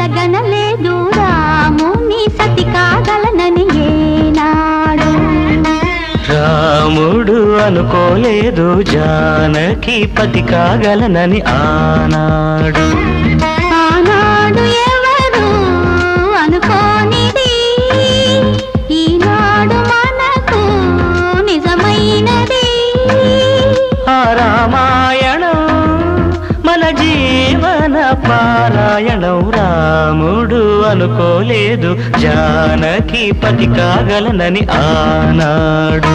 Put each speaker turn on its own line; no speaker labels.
కలగనలేదు రాముని సతి కాగలనని ఏనాడు.
రాముడు అనుకోలేదు జానకి పతి కాగలనని ఆనాడు.
ఆనాడు ఎవరు అనుకోనిది ఈనాడు మనకు నిజమైనది.
ఆ రామాయణం మన జీవన పారాయణం. రాముడు అనుకోలేదు జానకి పతి కాగలనని ఆనాడు.